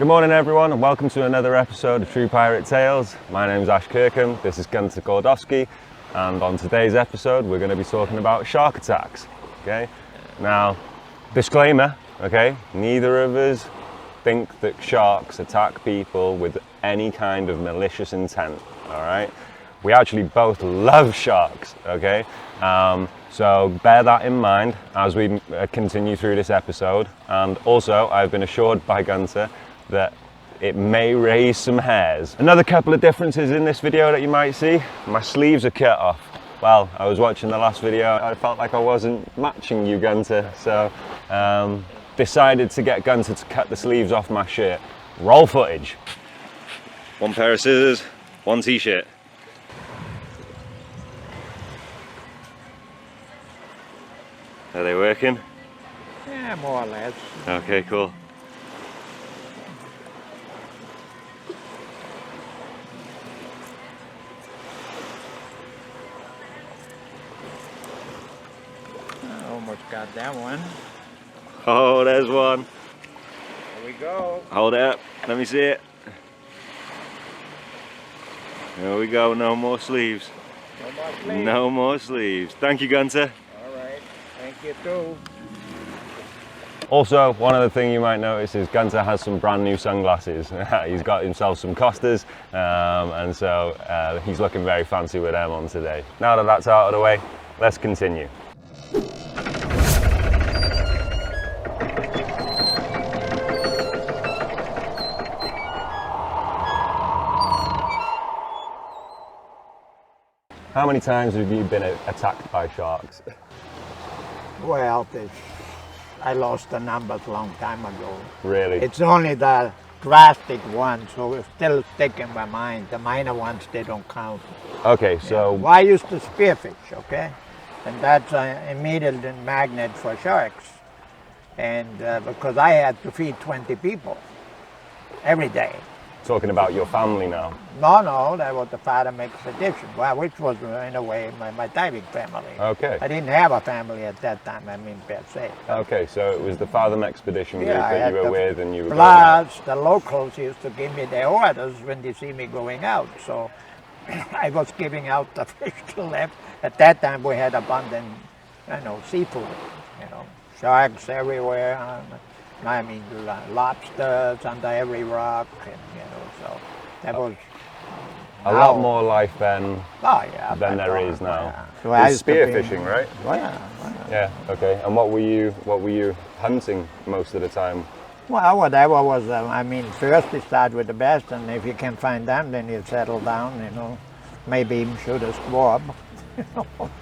Good morning everyone and welcome to another episode of True Pirate Tales. My name's Ash Kirkham, this is Gunter and on today's episode we're going to be talking about shark attacks. Okay, now disclaimer, okay, neither of us think that sharks attack people with any kind of malicious intent, alright? We actually both love sharks, okay? So bear that in mind as we continue through this episode. And also, I've been assured by Gunter that it may raise some hairs. Another couple of differences in this video that you might see. My sleeves are cut off. Well, I was watching the last video, I felt like I wasn't matching you, Gunter, so decided to get Gunter to cut the sleeves off my shirt. Roll footage. One pair of scissors, one t-shirt. Are they working? Yeah, more or less. Okay, cool. I almost got that one. Oh, there's one. There we go. Hold it up, let me see it. There we go, no more sleeves. No more sleeves. No more sleeves. Thank you, Gunter. Thank you too. Also, one other thing you might notice is Gunter has some brand new sunglasses. He's got himself some Costas, and so he's looking very fancy with them on today. Now that that's out of the way, let's continue. How many times have you been attacked by sharks? Well, I lost the numbers a long time ago. Really? It's only the drastic ones who are still stick in my mind. The minor ones, they don't count. Okay, so... Yeah. Well, I used to spearfish, okay? And that's an immediate magnet for sharks. And because I had to feed 20 people every day. Talking about your family now? No, that was the Freediving expedition, well, which was in a way my diving family. Okay. I didn't have a family at that time, I mean, per se. Okay, so it was the Freediving expedition group that you were with and you were Plus, the locals used to give me their orders when they see me going out, so I was giving out the fish to left. At that time, we had abundant, seafood, sharks everywhere. I mean, lobsters under every rock, and, so that was a lot more life then than there is now. Yeah. So it's spearfishing, right? Oh yeah. Yeah. Okay. And what were you hunting most of the time? Well, whatever was. First you start with the best, and if you can find them, then you settle down. Maybe even shoot a squab.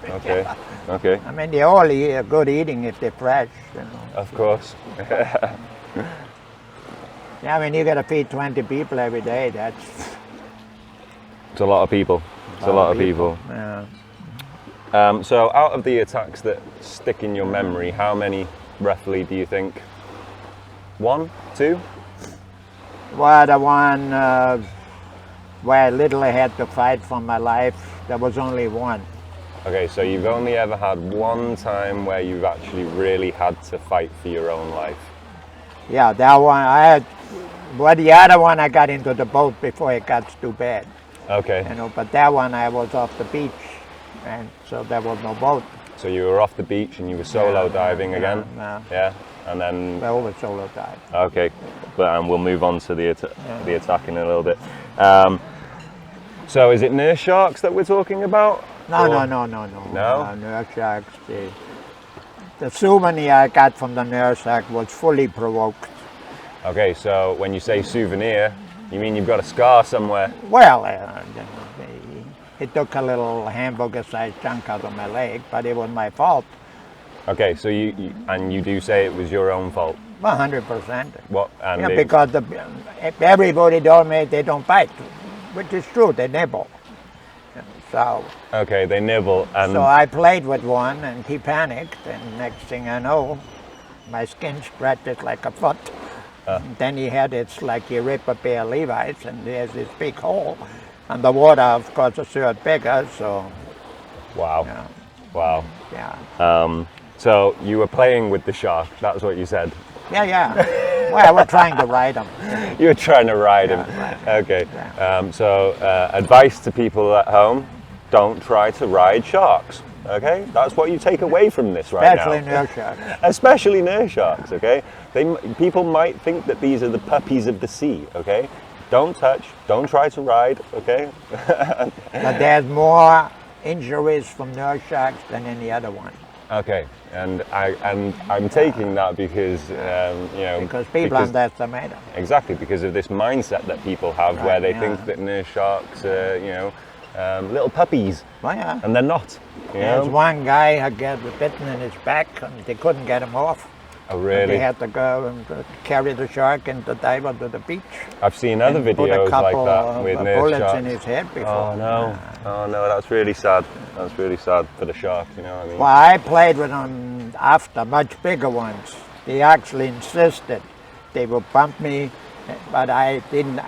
Okay. Okay. I mean, they're all good eating if they're fresh. Of course. Yeah, I mean, you got to feed 20 people every day. It's a lot of people. It's a lot of people. Yeah. So out of the attacks that stick in your memory, how many roughly do you think? 1, 2? Well, the one where I literally had to fight for my life, there was only one. Okay, so you've only ever had one time where you've actually really had to fight for your own life. Yeah, that one I had. Well, the other one I got into the boat before it got too bad. Okay. But that one I was off the beach, and so there was no boat. So you were off the beach and you were solo diving again? Yeah. And then... Well, we solo dive. Okay, and we'll move on to the attack in a little bit. So is it nurse sharks that we're talking about? No. Nurse sharks. The souvenir I got from the nurse shark was fully provoked. Okay, so when you say souvenir, you mean you've got a scar somewhere? Well, it took a little hamburger-sized chunk out of my leg, but it was my fault. Okay, so you do say it was your own fault? 100%. What? And because everybody told me they don't bite, which is true, they nibble. So. Okay, they nibble and... So I played with one and he panicked, and next thing I know, my skin stretches like a foot. Then he had it's like you rip a pair of Levi's and there's this big hole. And the water, of course, is a lot bigger, so... Wow. Yeah. Wow. Yeah. So you were playing with the shark, that's what you said? Yeah. Well, I was trying to ride them. You were trying to ride him. Right. Okay. So advice to people at home: don't try to ride sharks. Okay, that's what you take away from this right now. Especially nurse sharks. Especially nurse sharks. Okay, people might think that these are the puppies of the sea. Okay, don't touch. Don't try to ride. Okay. But there's more injuries from nurse sharks than any other one. Okay, and I'm taking that because Because people underestimate them. exactly because of this mindset that people have Right, where they yeah. think that nurse sharks are little puppies, Well, yeah. and they're not. There's one guy who got bitten in his back and they couldn't get him off. Oh They really? had to go and carry the shark and the diver to the beach. I've seen other and put a videos like couple that with of nurse bullets sharks. in his head before. Oh no! Oh no! That's really sad. That's really sad for the shark. You know what I mean? Well, I played with them after, much bigger ones. They actually insisted they would bump me, but I didn't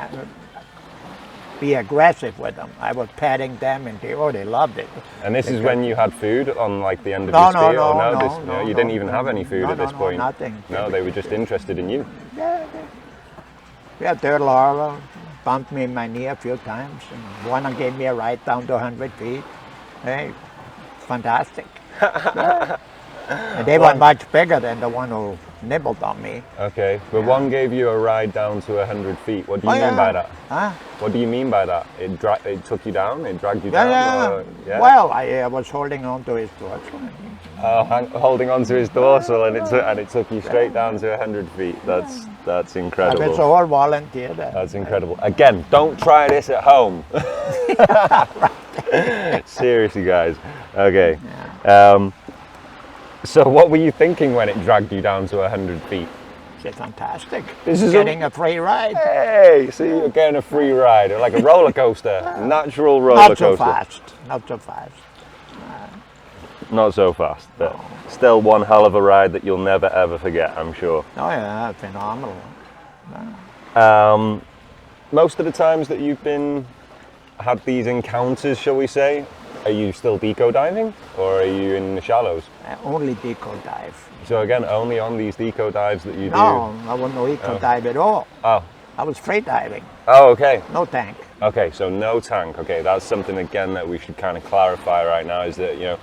be aggressive with them. I was patting them and they loved it. And this is when you had food on like the end of No, your no, spear? Or no, this, no, you no, didn't even have any food no, at this no, point? nothing. No, they were just interested in you. Yeah, turtle harbor bumped me in my knee a few times. And one gave me a ride down to 100 feet. Hey, fantastic. Yeah. And they were much bigger than the one who nibbled on me. Okay, but one gave you a ride down to 100 feet. What do you mean by that? Huh? What do you mean by that? It took you down? It dragged you Yeah, down? yeah. Or, yeah? Well, I was holding on to his dorsal. Holding onto his dorsal and it took you straight down to 100 feet. That's It's incredible. all volunteer. That's incredible. Again, don't try this at home. Seriously, guys. Okay. So what were you thinking when it dragged you down to 100 feet? It's fantastic. This is getting a free ride. Hey, see, you're getting a free ride, like a roller coaster, natural roller Not coaster. so fast. Not so fast. Not so fast, but still one hell of a ride that you'll never ever forget, I'm sure. Oh yeah, phenomenal. Most of the times that you've had these encounters, shall we say, are you still deco diving or are you in the shallows? I only deco dive. So again, only on these deco dives that you do? No, I wasn't no eco dive at all. Oh. I was free diving. Oh, okay. No tank. Okay, so no tank. Okay, that's something again that we should kind of clarify right now is that,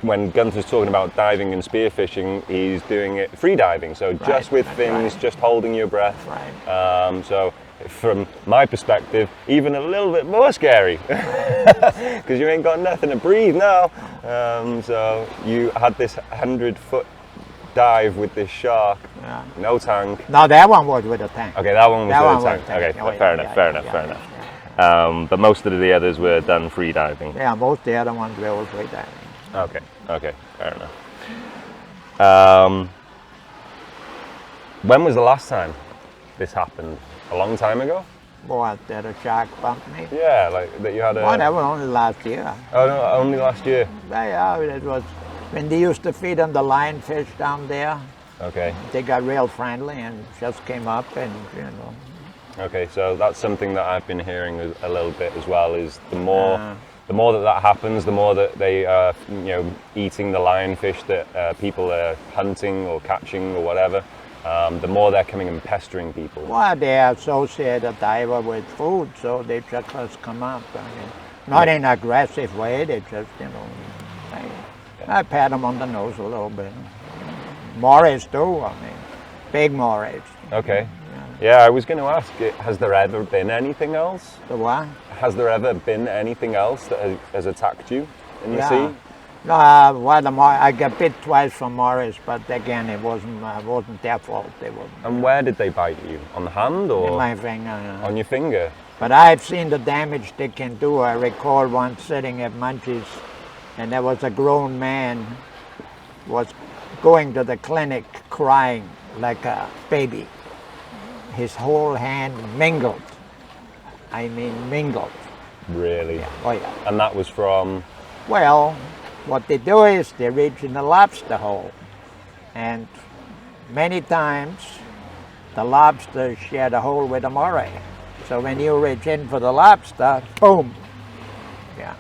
when Gunter's talking about diving and spearfishing, he's doing it free diving. So just with fins, just holding your breath. Right. So from my perspective, even a little bit more scary because you ain't got nothing to breathe now. So you had this 100-foot dive with this shark, no tank. No, that one was with a tank. Okay, that one was with a tank. tank. Okay, fair enough. But most of the others were done free diving. Yeah, most of the other ones were all free diving. Okay, fair enough. When was the last time this happened? A long time ago? What, that a shark bumped me? Yeah, like that you had a... Well, that was only last year. Oh no, only last year? Yeah, it was when they used to feed on the lionfish down there. Okay. They got real friendly and just came up and, Okay, so that's something that I've been hearing a little bit as well, is the more that happens, the more that they are, eating the lionfish that people are hunting or catching or whatever, the more they're coming and pestering people. Well, they associate a diver with food, so they just come up. I mean, not in an aggressive way, they just, I pat them on the nose a little bit. Morays too, big morays. Okay. Yeah, I was going to ask, has there ever been anything else? The what? Has there ever been anything else that has attacked you in the sea? No, I got bit twice from morays, but again, it wasn't their fault. And where did they bite you? On the hand or? In my finger. On your finger? But I've seen the damage they can do. I recall once sitting at Munchies, and there was a grown man was going to the clinic crying like a baby. His whole hand mingled. I mean, mingled. Really? Yeah. Oh, yeah. And that was from? Well, what they do is they reach in the lobster hole. And many times, the lobster share the hole with the moray. So when you reach in for the lobster, boom. Yeah.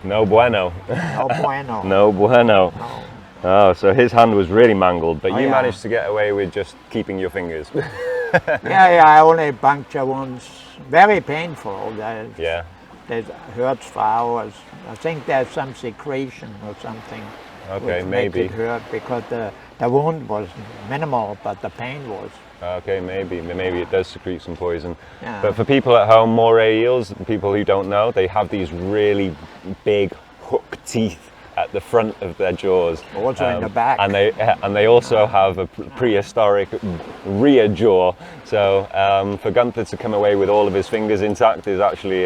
No bueno. No bueno. No bueno. No. Oh, so his hand was really mangled, but Oh, you yeah. managed to get away with just keeping your fingers. Yeah, I only puncture once. Very painful. Yeah. It hurts for hours. I think there's some secretion or something. Okay, which maybe. makes it hurt because the wound was minimal, but the pain was. Okay, maybe it does secrete some poison. Yeah. But for people at home, moray eels, people who don't know, they have these really big hook teeth at the front of their jaws. Also in the back. And they also have a prehistoric rear jaw. So for Gunther to come away with all of his fingers intact is actually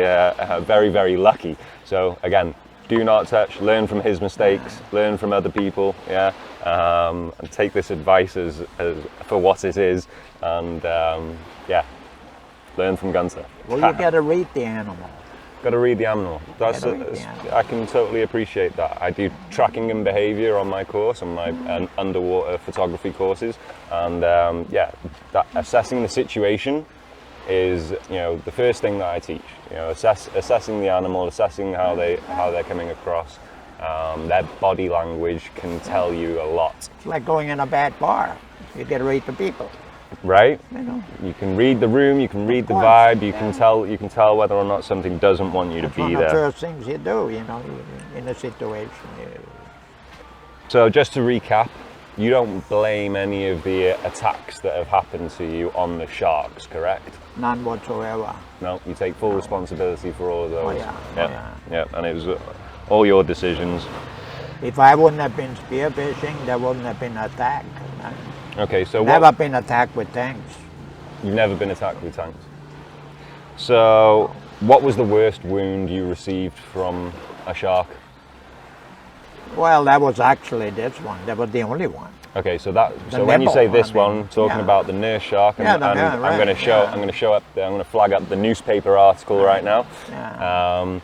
very, very lucky. So again, do not touch, learn from his mistakes, learn from other people, yeah, and take this advice as for what it is, and yeah, learn from Gunter. Well, you got to read the animal. Got to read the animal. I can totally appreciate that. I do tracking and behaviour on my course, on my underwater photography courses, and yeah, that assessing the situation is, you know, the first thing that I teach. You know, assessing the animal, assessing how they're coming across. Their body language can tell you a lot. It's like going in a bad bar. You got to read the people. Right? You know. You can read the room, you can read the course, vibe, you yeah. can tell whether or not something doesn't want you to It's be one of there. the first things you do, you know, in a situation. So just to recap, you don't blame any of the attacks that have happened to you on the sharks, correct? None whatsoever. No, you take full responsibility for all of those. Oh, yeah. Yeah, Oh, yeah. yeah, and it was all your decisions. If I wouldn't have been spearfishing, there wouldn't have been an attack. Okay, so Never been attacked with tanks. You've never been attacked with tanks. So what was the worst wound you received from a shark? Well, that was actually this one. That was the only one. Okay, so when you say this one, talking yeah. about the nurse shark, and, Yeah, I'm going to show, yeah. I'm going to show up, I'm going to flag up the newspaper article right now. Yeah.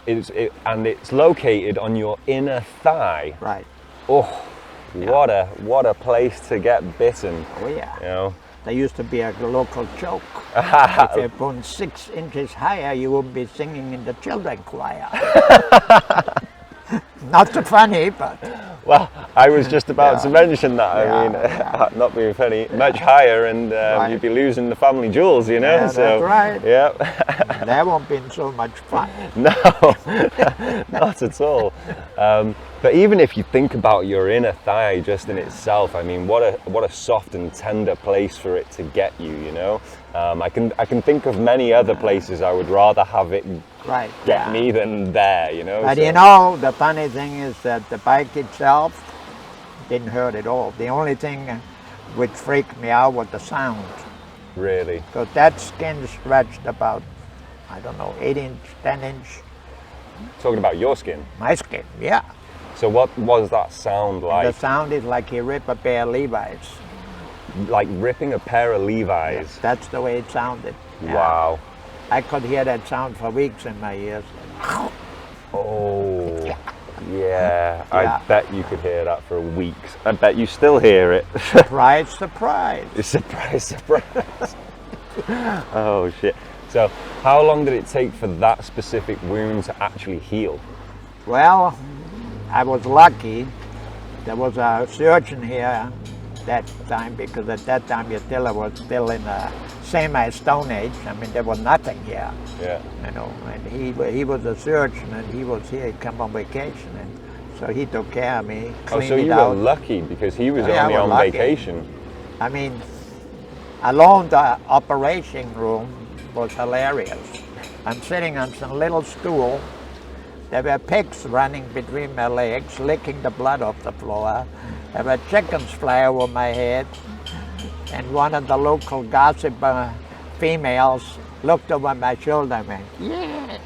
And it's located on your inner thigh. Right. Oh, Yeah. what a place to get bitten. Oh yeah. You know. There used to be a local joke. If you'd gone 6 inches higher, you would be singing in the children's choir. Not so funny, but. Well, I was just about to Yeah. mention that. I mean, not being funny, much higher, and Right. you'd be losing the family jewels, you know. Yeah, so, that's right. Yeah. That won't been so much fun. No, not at all. But even if you think about your inner thigh just in itself, I mean, what a soft and tender place for it to get you, you know. I can think of many other places I would rather have it Right. get yeah. me than there, you know. But so- you know, the funny thing is that the bike itself didn't hurt at all. The only thing which freaked me out was the sound. Really. Because that skin stretched about, I don't know, 8 inch, 10 inch. Talking about your skin. My skin, yeah. So what was that sound like? The sound is like you rip a pair of Levi's. Like ripping a pair of Levi's. That's the way it sounded. Yeah. Wow. I could hear that sound for weeks in my ears. Oh. Yeah. Yeah. I bet you could hear that for weeks. I bet you still hear it. Surprise, surprise. Surprise, surprise. Oh shit. So how long did it take for that specific wound to actually heal? Well, I was lucky. There was a surgeon here that time, because at that time Utila was still in the semi-Stone Age. I mean, there was nothing here. Yeah. You know, and he was a surgeon, and he was here. He'd come on vacation, and so he took care of me, Oh, cleaned so it you out. were lucky because he was Yeah, I only was on lucky. vacation. I mean, alone the operation room was hilarious. I'm sitting on some little stool. There were pigs running between my legs, licking the blood off the floor. There were chickens fly over my head. And one of the local gossip females looked over my shoulder and went, yeah.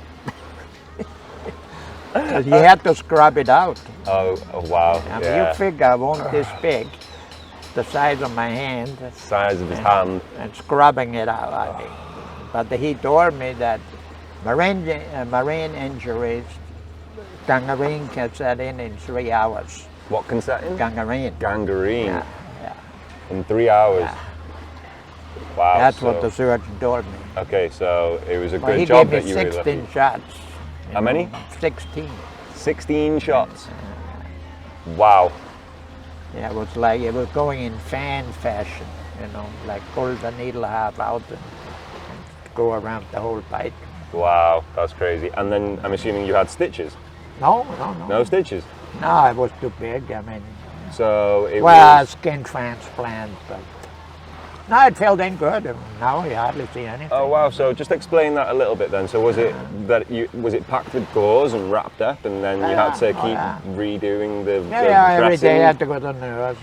'Cause he had to scrub it out. Oh wow. I mean, Yeah. you figure I won't this big, the size of my hand, Size of his hand. and scrubbing it out. I mean. But he told me that marine injuries, gangrene can set in 3 hours. What can set in? Gangrene. Gangrene. Yeah, yeah. In 3 hours. Yeah. Wow. That's so, what the surgeon told me. Okay, so it was a But he good job gave that me you were 16 lucky. shots. How many? 16. 16 shots. Wow. Yeah, it was like it was going in fan fashion, you know, like pull the needle half out and go around the whole bite. Wow, that's crazy. And then I'm assuming you had stitches? No. No stitches? No, it was too big. I mean, So it well, was... skin transplant, but no, it felt in good. Now you hardly see anything. Oh wow, so just explain that a little bit then. So was it that was it packed with gauze and wrapped up and then you had to keep redoing the every dressing? day I had to go to the nurse.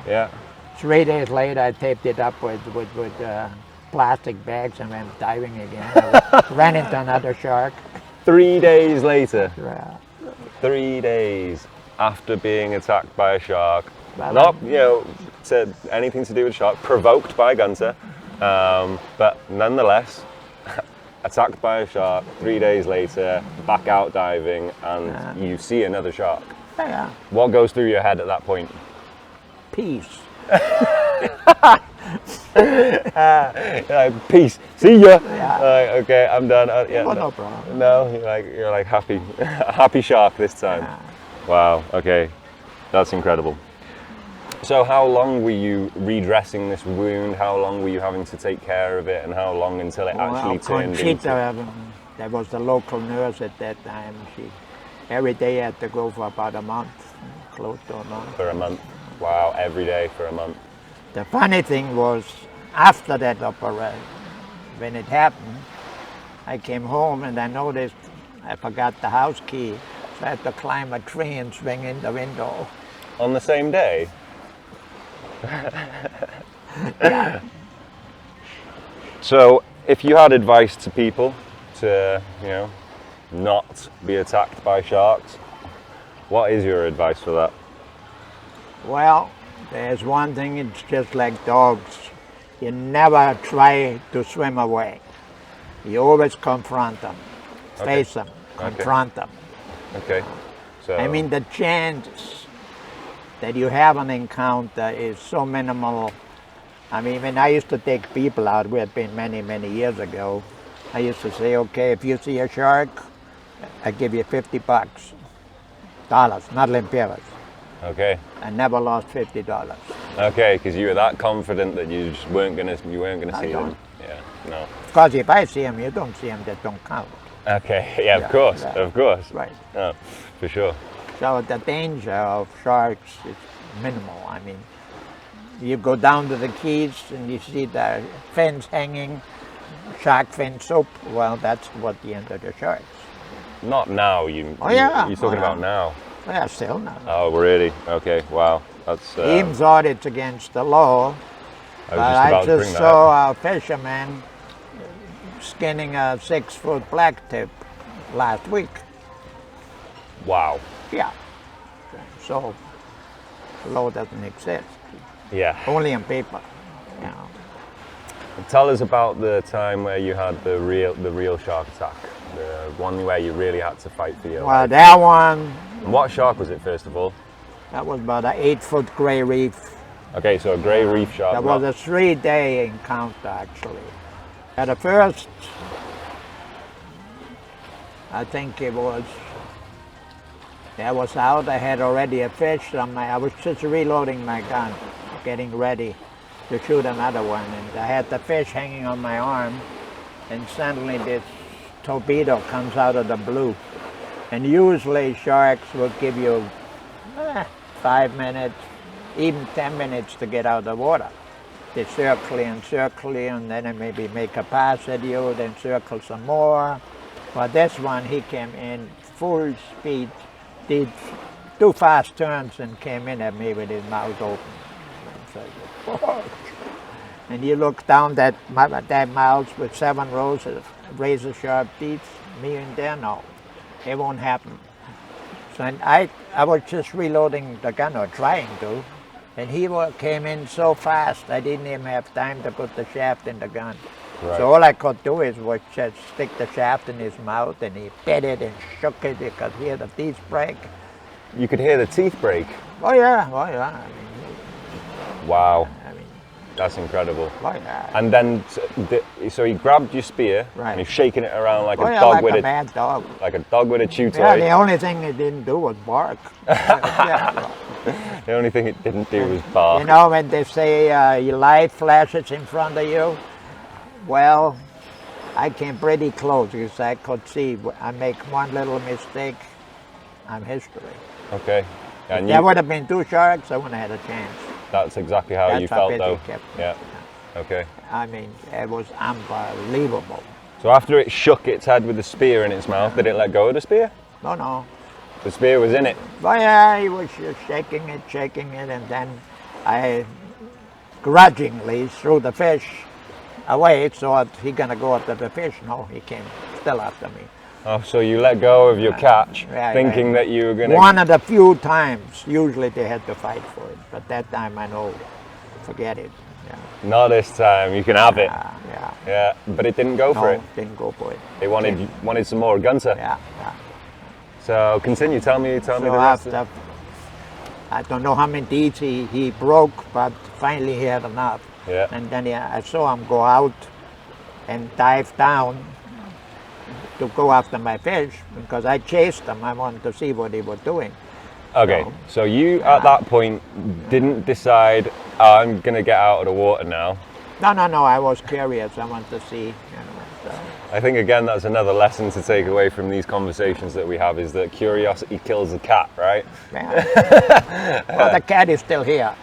Yeah. 3 days later I taped it up with plastic bags and went diving again. I ran into another shark. 3 days later. Yeah. 3 days after being attacked by a shark. Well, Not, you know, anything to do with shark, provoked by Gunter, but nonetheless, attacked by a shark, 3 days later, back out diving, and you see another shark. Yeah. What goes through your head at that point? Peace. Peace. See ya. Yeah. Okay, I'm done. Yeah, Well, no problem. No, you're like happy, happy shark this time. Yeah. Wow. Okay, that's incredible. So how long were you redressing this wound? How long were you having to take care of it, and how long until it actually turned Conchita, into? that was the local nurse at that time. She every day had to go for about a month, close to a month. For a month. Wow, every day for a month. The funny thing was, after that operation, when it happened, I came home and I noticed I forgot the house key, so I had to climb a tree and swing in the window. On the same day? So, if you had advice to people to, you know, not be attacked by sharks, what is your advice for that? Well, there's one thing, it's just like dogs. You never try to swim away. You always confront them, face them, confront them. Okay. So I mean, the chance that you have an encounter is so minimal. I mean, when I used to take people out, we had been many, many years ago, I used to say, okay, if you see a shark, I give you $50. Dollars, not lempiras. Okay. I never lost $50. Okay, because you were that confident that you just weren't gonna see them. Yeah. No. Because if I see them, you don't see them, that don't count. Okay. Yeah. Of course. Yeah. Of course. Right. Oh, for sure. So the danger of sharks is minimal. I mean, you go down to the Keys and you see the fins hanging, shark fin soap. Well, that's what the end of the sharks. Not now. You're talking about now. Yeah, still not. Oh, really? Okay. Wow. That's. Even thought it's against the law. I just saw a fisherman skinning a 6-foot blacktip last week. Wow. Yeah. So the law doesn't exist. Yeah. Only on paper. You know. Tell us about the time where you had the real shark attack, the one where you really had to fight for your life. Well, that one. And what shark was it, first of all? That was about an 8-foot gray reef. Okay, so a grey reef shark. That was a 3-day encounter, actually. At the first, I think it was, I was out, I had already a fish on I was just reloading my gun, getting ready to shoot another one, and I had the fish hanging on my arm, and suddenly this torpedo comes out of the blue. And usually sharks will give you 5 minutes, even 10 minutes to get out of the water. They circle you, and then they maybe make a pass at you, then circle some more. But this one, he came in full speed, did 2 fast turns and came in at me with his mouth open. And you look down that mouth with 7 rows of razor sharp teeth, me in there, no, it won't happen. So I was just reloading the gun, or trying to, and he came in so fast I didn't even have time to put the shaft in the gun. Right. So all I could do was just stick the shaft in his mouth, and he bit it and shook it. You could hear the teeth break. You could hear the teeth break? Oh yeah, oh yeah. I mean, wow. I mean, That's incredible. Like that. And then, so he grabbed your spear Right. and he's shaking it around like a Oh, yeah, dog like with a mad dog. like a dog with a chew toy. Yeah, the only thing it didn't do was bark. Yeah. The only thing it didn't do was bark. You know, when they say your light flashes in front of you, well, I came pretty close because I could see I make one little mistake, I'm history. Okay. And If there would have been two sharks, I wouldn't have had a chance. that's exactly how That's you how felt busy though. it kept me. Yeah. Okay. I mean, it was unbelievable. So after it shook its head with the spear in its mouth, did it let go of the spear? No. The spear was in it. But yeah, he was just shaking it, and then I grudgingly threw the fish away, so he gonna go after the fish. No, he came still after me. Oh, so you let go of your catch, Yeah, thinking yeah. that you were gonna. One of the few times, usually they had to fight for it, but that time I know, forget it. Yeah. Not this time. You can have it. Yeah. Yeah, but it didn't go for No, it. didn't go for it. They wanted some more Gunter. Yeah. So continue. Tell me the So rest. after, I don't know how many teeth he broke, but finally he had enough. Yeah. And then I saw him go out and dive down to go after my fish because I chased him. I wanted to see what he was doing. Okay, so you at that point didn't decide, "Oh, I'm gonna get out of the water now." No. I was curious. I wanted to see. So. I think again that's another lesson to take away from these conversations that we have is that curiosity kills the cat, right? Yeah. Well, the cat is still here.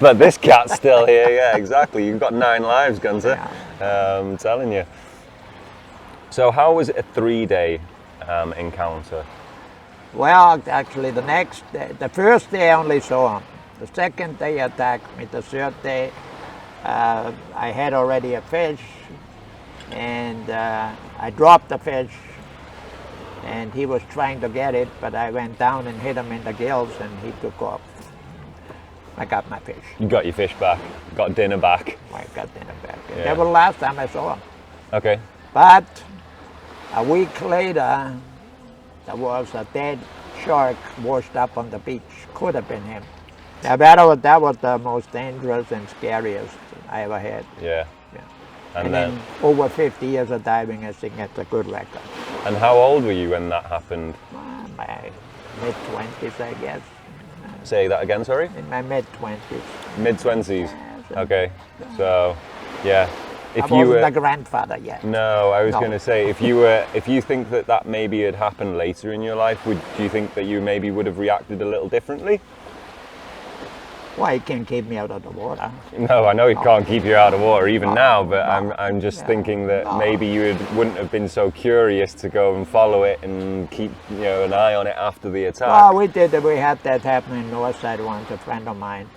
But this cat's still here. Yeah, exactly. You've got 9 lives, Gunter. I'm telling you. So how was it a 3-day encounter? Well, actually, the next day, the first day I only saw him. The second day he attacked me. The third day, I had already a fish, and I dropped the fish, and he was trying to get it, but I went down and hit him in the gills, and he took off. I got my fish. You got your fish back. Got dinner back. I got dinner back. Yeah. That was the last time I saw him. Okay. But a week later, there was a dead shark washed up on the beach. Could have been him. Now that was the most dangerous and scariest I ever had. Yeah. And then over 50 years of diving, I think that's a good record. And how old were you when that happened? My mid-20s, I guess. Say that again, sorry? In my mid-20s. Mid-20s. Okay. So, yeah. I wasn't a grandfather yet. No, I was going to say, if you think that maybe had happened later in your life, do you think that you maybe would have reacted a little differently? Well, he can't keep me out of the water. No, I know he can't keep you out of water even now, but I'm just thinking that maybe you wouldn't have been so curious to go and follow it and keep an eye on it after the attack. Well, we did. We had that happen in Northside once. A friend of mine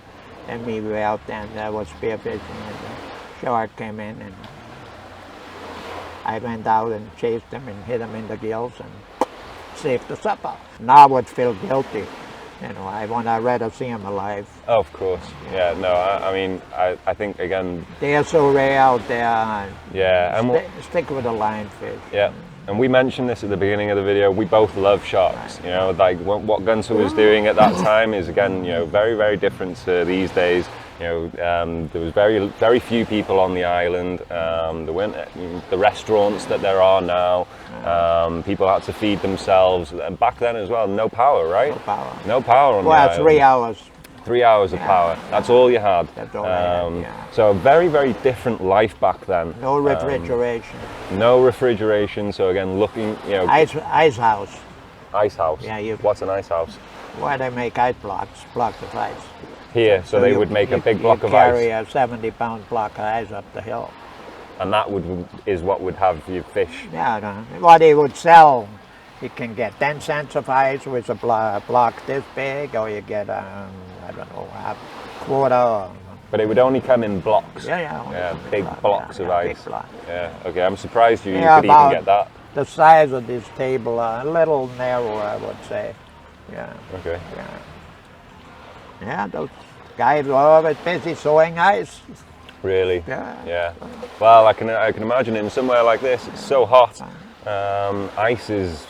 and me were out there, and I was spearfishing, and the shark came in, and I went out and chased him and hit him in the gills and saved the supper. Now I would feel guilty. I want to rather see him alive. Oh, of course. Yeah, no, I mean, I think, again... They are so rare out there. Yeah. And stick with the lionfish. Yeah. And we mentioned this at the beginning of the video, we both love sharks. Like what Gunter was doing at that time is, again, very, very different to these days. There was very few people on the island. There weren't the restaurants that there are now. People had to feed themselves. And back then as well, no power, right? No power. No power on the well, island. 3 hours. 3 hours of power. That's all you had. That's all I had, So a very, very different life back then. No refrigeration. No refrigeration. So again, looking, Ice house. Ice house. Yeah. What's an ice house? Where they make ice blocks of ice. Here, so they would make a big block of ice. Carry a 70-pound block of ice up the hill. And that is what would have your fish. Yeah, what they would sell, you can get 10 cents of ice with a block this big, or you get, I don't know, a quarter. But it would only come in blocks. Yeah, big blocks of ice. Big block. Yeah, okay, I'm surprised you could even get that. The size of this table, a little narrower, I would say. Yeah. Okay. Yeah, those guys were always busy sewing ice. Really? Yeah. Well, I can imagine in somewhere like this, it's so hot. Ice is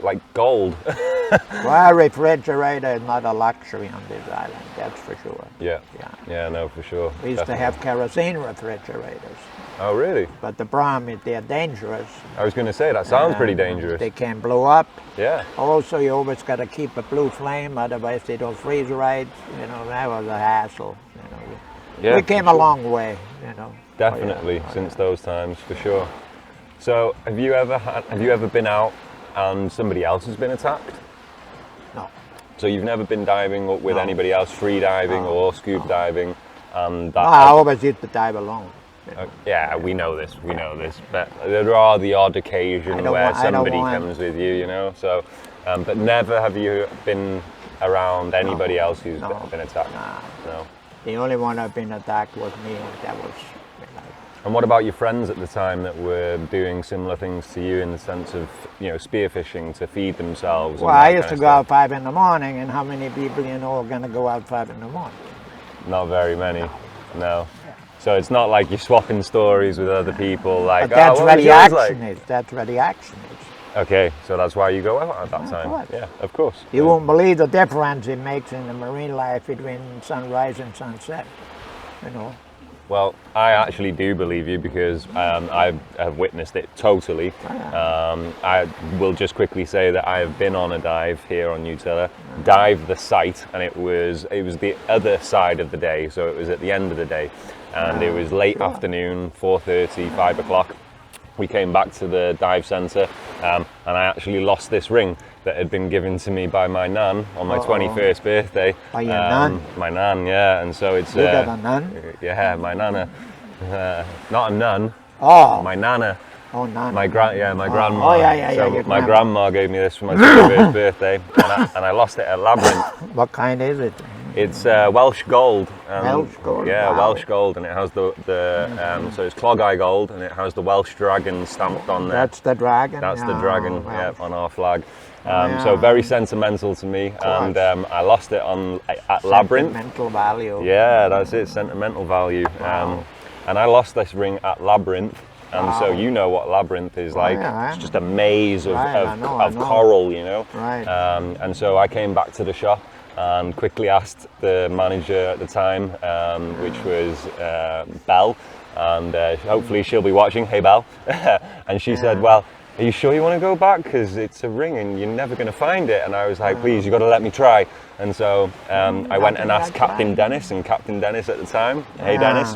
like gold. Well, a refrigerator is not a luxury on this island, that's for sure. Yeah. No, for sure. We used to have kerosene refrigerators, Oh, really? but the problem is they're dangerous. I was going to say, that sounds pretty dangerous. They can blow up. Yeah. Also, you always got to keep a blue flame, otherwise they don't freeze right. You know, that was a hassle. You know, Yeah, we came a long way. You know. Definitely, since those times, for sure. So, have you ever been out and somebody else has been attacked? No. So you've never been diving with anybody else, free diving or scuba diving, and that? No, I always used to dive alone. Yeah, we know this. But there are the odd occasion where somebody comes with you, you know. So, but never have you been around anybody else who's been attacked. No. The only one I've been attacked was me, and that was. And what about your friends at the time that were doing similar things to you in the sense of, you know, spearfishing to feed themselves? Well, I used to go out 5 in the morning, and how many people you know are going to go out 5 in the morning? Not very many, no. So it's not like you're swapping stories with other people, like, but that's where the action is. That's where the action is. Okay, so that's why you go out at that time. Course. Yeah, of course. You won't believe the difference it makes in the marine life between sunrise and sunset. You know. Well, I actually do believe you because I have witnessed it totally. I will just quickly say that I have been on a dive here on Utila, dived the site, and it was the other side of the day, so it was at the end of the day, and it was late afternoon, 4:30, 5 o'clock. We came back to the dive centre, and I actually lost this ring that had been given to me by my nan on my 21st birthday. By your nan? My nan, yeah, and so it's... You got a nun? Yeah, my nana. Not a nun. Oh. My nana. Oh, nana. My grandma. Oh, yeah. So my grandma gave me this for my 21st birthday, and I lost it at Labyrinth. What kind is it? It's Welsh gold. Welsh gold. Yeah, wow. Welsh gold, and it has the so it's clog eye gold, and it has the Welsh dragon stamped on there. That's the dragon. That's the Oh, dragon, wow. yeah, on our flag. So very sentimental to me, and I lost it at Labyrinth. Sentimental value. Yeah, that's it, sentimental value. Wow. And I lost this ring at Labyrinth, and so you know what Labyrinth is like. Yeah, it's just a maze of I know. coral, you know. Right. And so I came back to the shop and quickly asked the manager at the time, which was Belle, and hopefully she'll be watching. Hey, Belle. And she said, well, are you sure you want to go back? Because it's a ring and you're never going to find it. And I was like, please, you've got to let me try. And so I went and asked Captain Dennis, and Captain Dennis at the time, hey Dennis,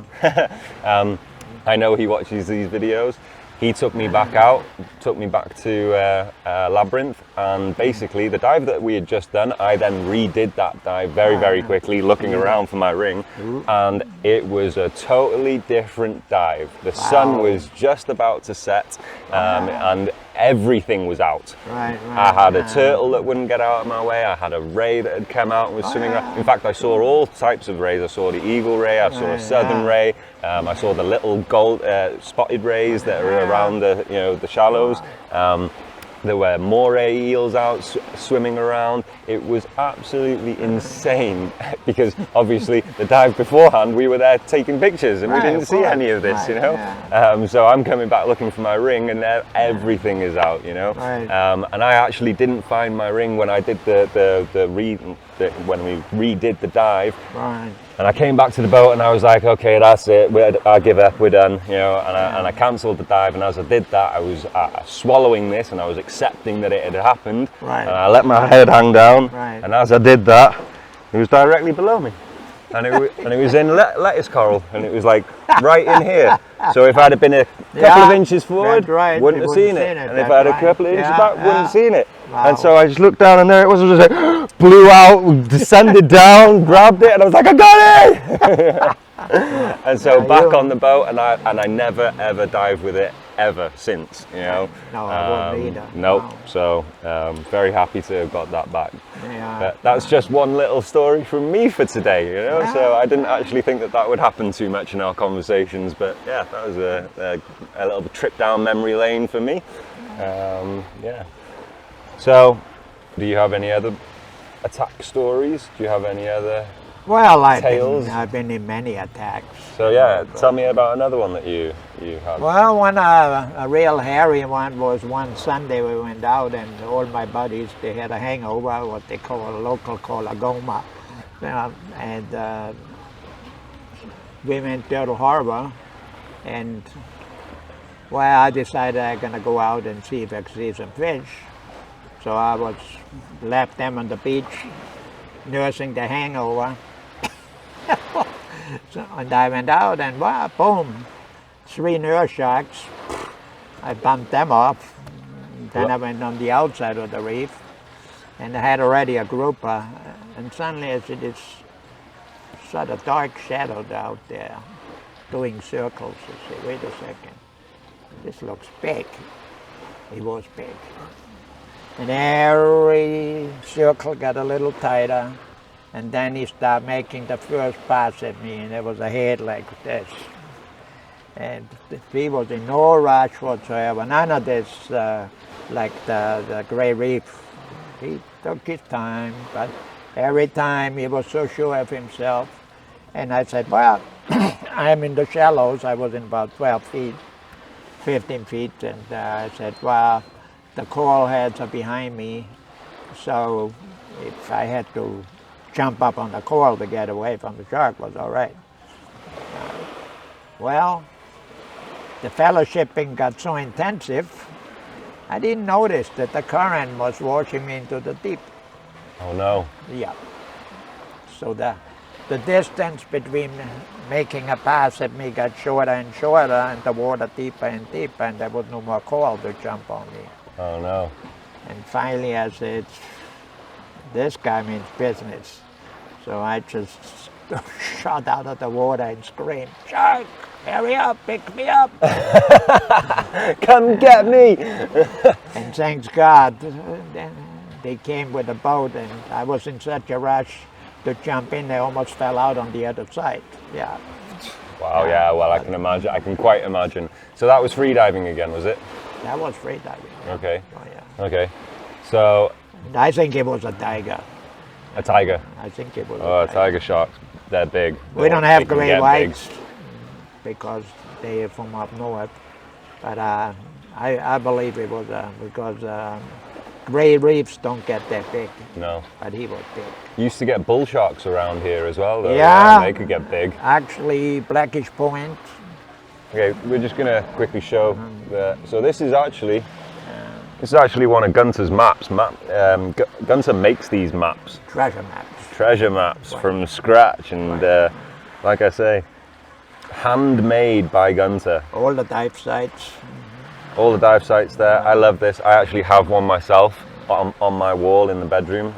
I know he watches these videos. He took me back out, took me back to Labyrinth, and basically the dive that we had just done, I then redid that dive very quickly, looking around for my ring, and it was a totally different dive. The sun was just about to set, and everything was out. I had a turtle that wouldn't get out of my way, I had a ray that had come out and was swimming around. In fact, I saw all types of rays. I saw the eagle ray, I saw a southern ray, I saw the little gold spotted rays that are around the shallows. There were moray eels out swimming around. It was absolutely insane because obviously the dive beforehand we were there taking pictures and we didn't see any of this, you know. So I'm coming back looking for my ring and everything is out, you know. And I actually didn't find my ring when I did when we redid the dive. And I came back to the boat and I was like, okay, that's it, I give up, we're done, you know, and I cancelled the dive, and as I did that, I was swallowing this and I was accepting that it had happened, and I let my head hang down, and as I did that, it was directly below me, and it was in lettuce coral, and it was like right in here, so if I'd have been a couple of inches forward, wouldn't have seen it, and if I had a couple of inches back, wouldn't have seen it. And so I just looked down and there it was just like, blew out, descended down, grabbed it, and I was like, I got it! And so back on the boat, and I never ever dived with it ever since, you know. No, I wouldn't either. Nope. No. So very happy to have got that back. But that's just one little story from me for today, you know. So I didn't actually think that would happen too much in our conversations, but yeah, that was a little trip down memory lane for me. Yeah. So, do you have any other attack stories? Do you have any other Well, tales? I've been in many attacks. So yeah, tell me about another one that you had. Well, one a real hairy one was one Sunday we went out and all my buddies, they had a hangover, what they call, local call a goma. And we went there to harbor, and well, I decided I'm gonna go out and see if I could see some fish. So I left them on the beach, nursing the hangover. And I went out and wow, boom, 3 nurse sharks. I bumped them off. Then I went on the outside of the reef, and I had already a grouper. And suddenly I see this sort of dark shadow out there doing circles. I say, wait a second, this looks big. It was big. And every circle got a little tighter. And then he started making the first pass at me, and there was a head like this. And he was in no rush whatsoever. None of this, like the gray reef. He took his time, but every time he was so sure of himself. And I said, well, I'm in the shallows. I was in about 12 feet, 15 feet. And I said, well, the coral heads are behind me. So if I had to jump up on the coral to get away from the shark was all right. Well, the fellowshipping got so intensive, I didn't notice that the current was washing me into the deep. Oh no. Yeah. So the distance between making a pass at me got shorter and shorter, and the water deeper and deeper, and there was no more coral to jump on me. Oh no. And finally I said, this guy means business. So I just shot out of the water and screamed, shark, hurry up, pick me up. Come get me. And thanks God, they came with a boat, and I was in such a rush to jump in, I almost fell out on the other side. Yeah. Wow, yeah, well, I can imagine, I can quite imagine. So that was freediving again, was it? That was freediving. Okay. Oh, yeah. Okay. So. I think it was a tiger. A tiger? I think it was a tiger sharks, they're big. We don't have gray whites because they are from up north. But I believe it was because gray reefs don't get that big. No. But he was big. You used to get bull sharks around here as well, though. Yeah. They could get big. Actually, Blackish Point. Okay, we're just going to quickly show that. So this is actually one of Gunter's maps. Gunter makes these maps. Treasure maps. Treasure maps from scratch, and like I say, handmade by Gunter. All the dive sites. All the dive sites there. I love this. I actually have one myself on my wall in the bedroom.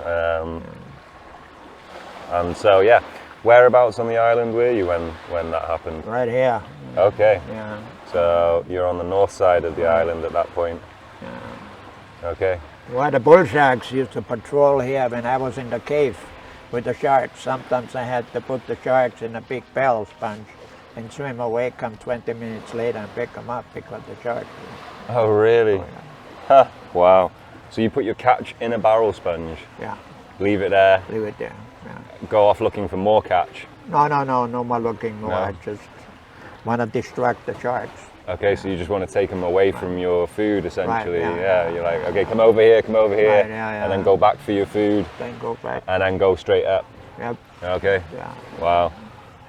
And so yeah, whereabouts on the island were you when that happened? Right here. Okay. Yeah. So you're on the north side of the island at that point. Yeah. Okay. Well, the bull sharks used to patrol here when I was in the cave with the sharks. Sometimes I had to put the sharks in a big barrel sponge and swim away, come 20 minutes later and pick them up because the sharks. Oh, really? Oh, yeah. Huh. Wow. So you put your catch in a barrel sponge? Yeah. Leave it there? Leave it there, yeah. Go off looking for more catch? No more looking more. No. I just want to distract the sharks. Okay, so you just want to take them away from your food, essentially. Right, yeah, you're like, okay, come over here, Right, yeah, and then go back for your food, Then go back. and then go straight up. Yep. Okay. Yeah. Wow.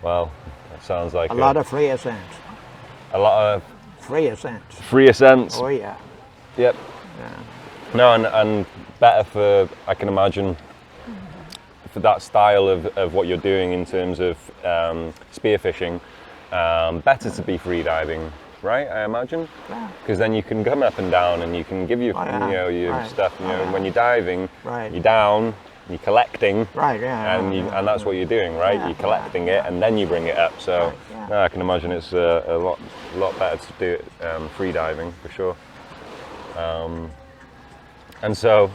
Well, that sounds like A lot of free ascents. a lot of Free ascents. free ascents. Oh yeah. Yep. Yeah. No, and better for, I can imagine, for that style of what you're doing in terms of spearfishing, better to be freediving, right? I imagine, Yeah. because then you can come up and down, and you can give your, your Right. stuff. You know, Oh, yeah. when you're diving, Right. you're down, you're collecting, Right, yeah. and that's what you're doing, right? Yeah, You're collecting it, and then you bring it up. So, Right, yeah. no, I can imagine it's a lot better to do it freediving for sure. And so,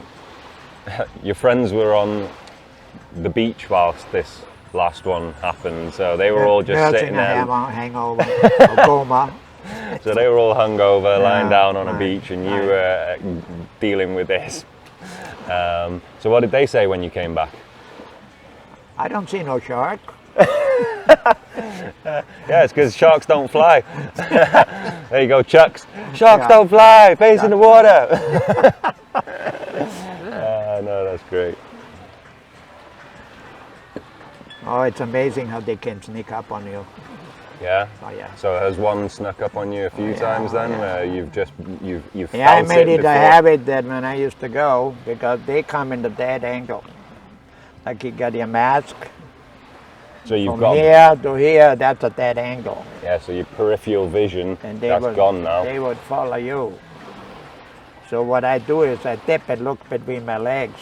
your friends were on the beach whilst this last one happened, so they were all just sitting there. Hangover, or coma. So they were all hungover, lying down on a right, beach, and you right. were dealing with this. So what did they say when you came back? I don't see no shark. Yeah, it's because sharks don't fly. There you go, Chucks. Sharks Yeah. don't fly, face in the water. No, that's great. Oh, it's amazing how they can sneak up on you. Yeah. Oh yeah. So has one snuck up on you a few times then, where you've Yeah, I felt made it a before? habit that when I used to go, because they come in the dead angle. Like you got your mask, So you've from got here to here, that's a dead angle. yeah. So your peripheral vision And that's gone now. they would follow you. So what I do is I dip and look between my legs.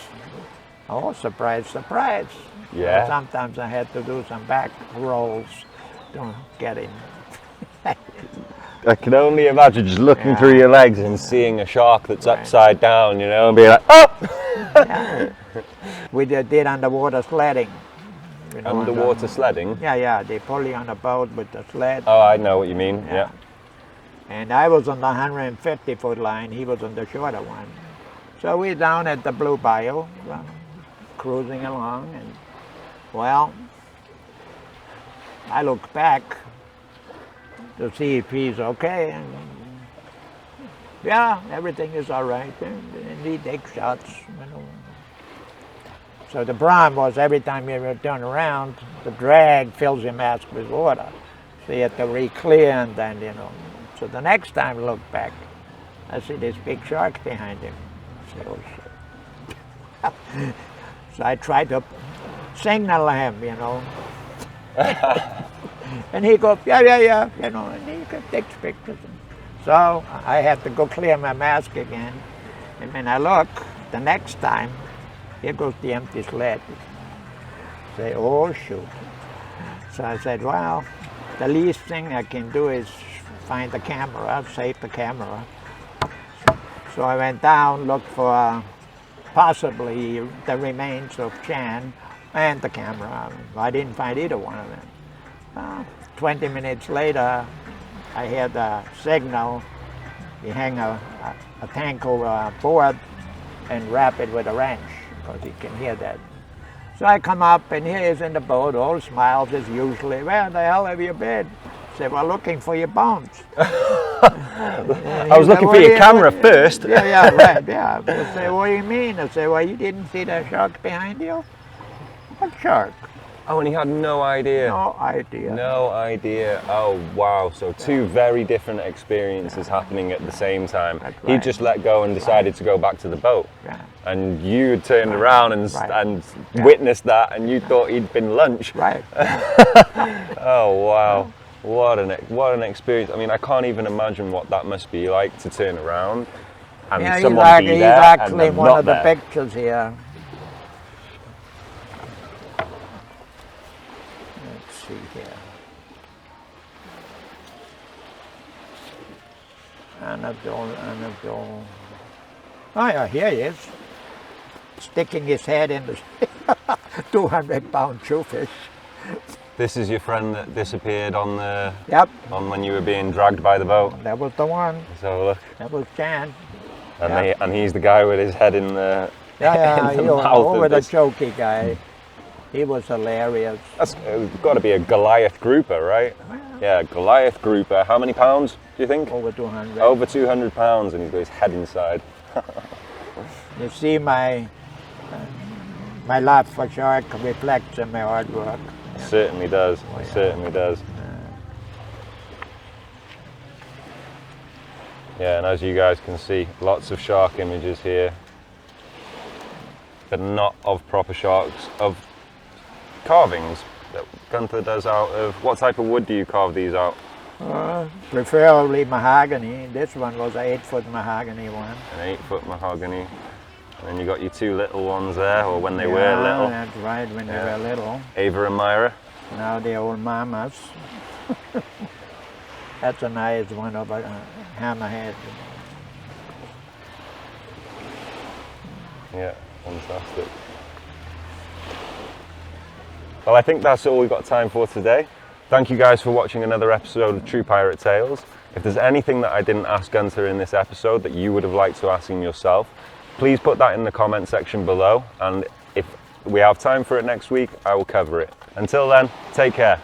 Oh, surprise, surprise. Yeah. So sometimes I had to do some back rolls to get in. I can only imagine just looking Yeah. through your legs and seeing a shark that's Right. upside down, you know, and being like, oh! Yeah. We did underwater sledding. You know, Underwater sledding? Yeah, they pull you on a boat with the sled. Oh, I know what you mean, yeah. And I was on the 150-foot line, he was on the shorter one. So we're down at the Blue Bayou, cruising along, and well, I look back to see if he's okay, and yeah, everything is all right, and he takes shots, you know. So the problem was every time you turn around, the drag fills your mask with water. So you have to re-clear and then, you know. So the next time I look back, I see this big shark behind him. I say, oh shit. So I tried to signal him, you know. And he goes, yeah, you know, and he takes pictures. So I had to go clear my mask again. And when I look, the next time, here goes the empty sled. Say, oh shoot. So I said, well, the least thing I can do is find the camera, save the camera. So I went down, looked for possibly the remains of Chan and the camera. I didn't find either one of them. 20 minutes later, I heard a signal. You hang a tank over a board and wrap it with a wrench, because you can hear that. So I come up, and here he is in the boat, all smiles as usually. Where the hell have you been? I said, well, looking for your bones. I was looking for your camera first. Yeah, right, yeah. I say, what do you mean? I say, well, you didn't see that shark behind you? What shark? Oh, and he had no idea. No idea. No idea. Oh, wow. So two very different experiences happening at the same time. That's He right. just let go and decided to go back to the boat. Yeah. And you had turned around and, Right. and Yeah. witnessed that, and you thought he'd been lunch. Right. Oh, wow. What an experience. I mean, I can't even imagine what that must be like to turn around and Yeah, someone be he's there actually and one not of the there. pictures here. Let's see here. Anadol. Oh yeah, here he is. Sticking his head in the 200-pound jewfish. This is your friend that disappeared on Yep, when you were being dragged by the boat. that was the one. Let's have a look. That was Chan. And, Yeah. and he's the guy with his head in the, Yeah, in the he was mouth over of the this. jokey guy. He was hilarious. That's got to be a Goliath grouper, right? Yeah, Goliath grouper. How many pounds do you think? Over 200. Over 200 pounds, and he's got his head inside. You see my love for shark reflects in my hard work. Certainly does. Oh, yeah. Certainly does. Yeah, and as you guys can see, lots of shark images here, but not of proper sharks, of carvings that Gunter does out of. What type of wood do you carve these out? Preferably mahogany. This one was an 8-foot mahogany one. An 8-foot mahogany. And then you got your two little ones there, or when they were Yeah, little. that's right, when Yeah. they were little. Ava and Myra. Now they're old mamas. That's a nice one of a hammerhead. Yeah, fantastic. Well, I think that's all we've got time for today. Thank you guys for watching another episode of True Pirate Tales. If there's anything that I didn't ask Gunter in this episode that you would have liked to ask him yourself, please put that in the comment section below. And if we have time for it next week, I will cover it. Until then, take care.